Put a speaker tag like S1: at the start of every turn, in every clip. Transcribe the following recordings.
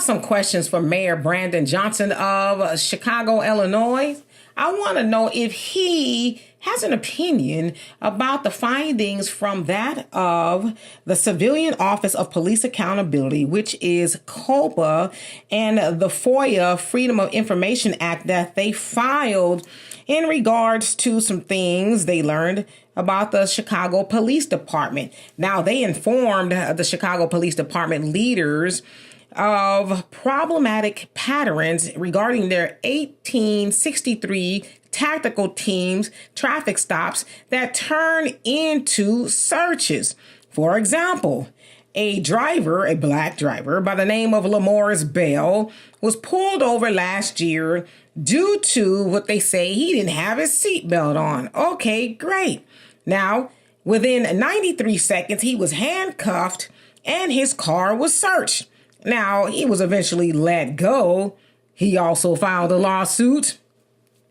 S1: some questions for Mayor Brandon Johnson of Chicago, Illinois. I want to know if he has an opinion about the findings from that of the Civilian Office of Police Accountability, which is COPA, and the FOIA, Freedom of Information Act, that they filed in regards to some things they learned about the Chicago Police Department. Now, they informed the Chicago Police Department leaders of problematic patterns regarding their 1863 tactical teams traffic stops that turn into searches. For example, a black driver by the name of Lamorris Bell was pulled over last year due to what they say he didn't have his seatbelt on. Okay, great. Now, within 93 seconds, he was handcuffed and his car was searched. Now, he was eventually let go. He also filed a lawsuit.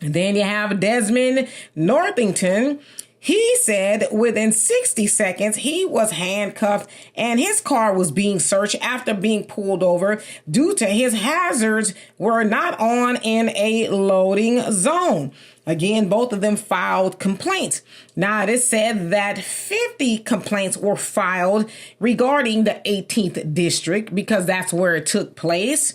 S1: And then you have Desmond Northington. He said within 60 seconds, he was handcuffed and his car was being searched after being pulled over due to his hazards were not on in a loading zone. Again, both of them filed complaints. Now, it is said that 50 complaints were filed regarding the 18th district because that's where it took place.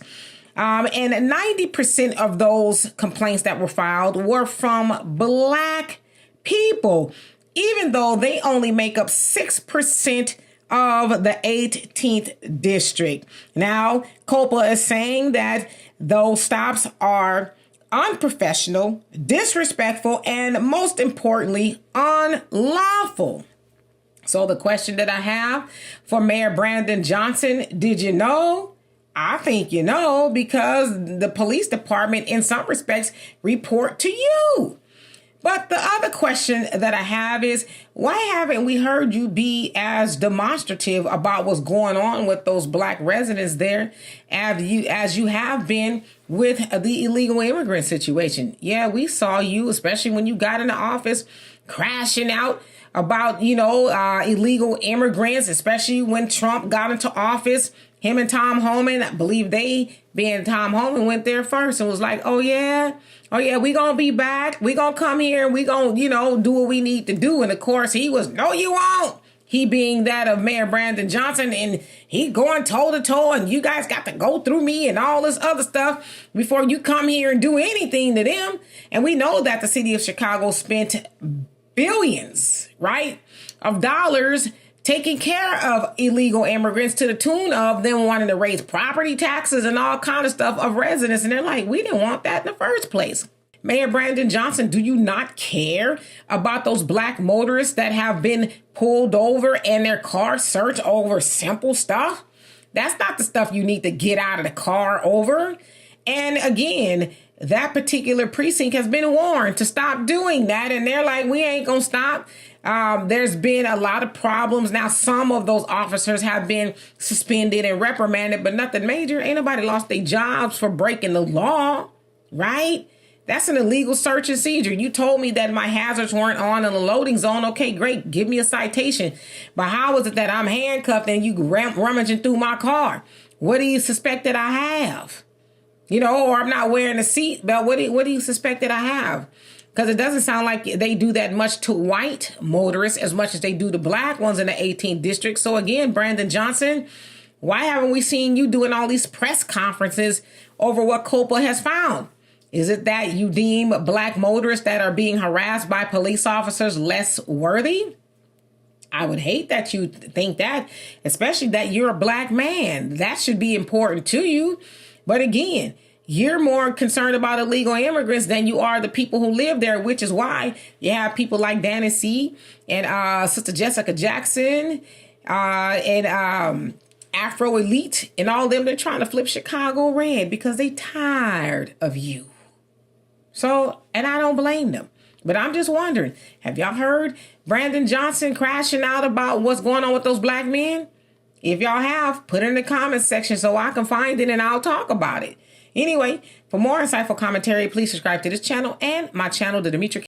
S1: And 90% of those complaints that were filed were from Black people, even though they only make up 6% of the 18th district. Now, COPA is saying that those stops are unprofessional, disrespectful, and most importantly, unlawful. So the question that I have for Mayor Brandon Johnson, did you know? I think you know, because the police department in some respects report to you. But the other question that I have is, why haven't we heard you be as demonstrative about what's going on with those Black residents there as you have been with the illegal immigrant situation? Yeah, we saw you, especially when you got into office, crashing out about, illegal immigrants, especially when Trump got into office. Him and Tom Homan, I believe Tom Homan went there first and was like, oh yeah, we gonna be back. We gonna come here and we gonna, do what we need to do. And of course he was, no, you won't. He being that of Mayor Brandon Johnson, and he going toe to toe, and you guys got to go through me and all this other stuff before you come here and do anything to them. And we know that the city of Chicago spent billions, right, of dollars taking care of illegal immigrants to the tune of them wanting to raise property taxes and all kind of stuff of residents. And they're like, we didn't want that in the first place. Mayor Brandon Johnson, do you not care about those Black motorists that have been pulled over and their cars searched over simple stuff? That's not the stuff you need to get out of the car over. And again, that particular precinct has been warned to stop doing that. And they're like, we ain't going to stop. There's been a lot of problems. Now, some of those officers have been suspended and reprimanded, but nothing major. Ain't nobody lost their jobs for breaking the law, right? That's an illegal search and seizure. You told me that my hazards weren't on in the loading zone. Okay, great. Give me a citation. But how is it that I'm handcuffed and you rummaging through my car? What do you suspect that I have? Or I'm not wearing a seatbelt. What do you suspect that I have? Because it doesn't sound like they do that much to white motorists as much as they do to Black ones in the 18th district. So again, Brandon Johnson, why haven't we seen you doing all these press conferences over what COPA has found? Is it that you deem Black motorists that are being harassed by police officers less worthy? I would hate that you think that, especially that you're a Black man. That should be important to you. But again, you're more concerned about illegal immigrants than you are the people who live there, which is why you have people like Danny C. and Sister Jessica Jackson and Afro Elite and all them. They're trying to flip Chicago red because they tired of you. So, and I don't blame them. But I'm just wondering, have y'all heard Brandon Johnson crashing out about what's going on with those Black men? If y'all have, put it in the comments section so I can find it and I'll talk about it. Anyway, for more insightful commentary, please subscribe to this channel and my channel, the Demetra Kaye.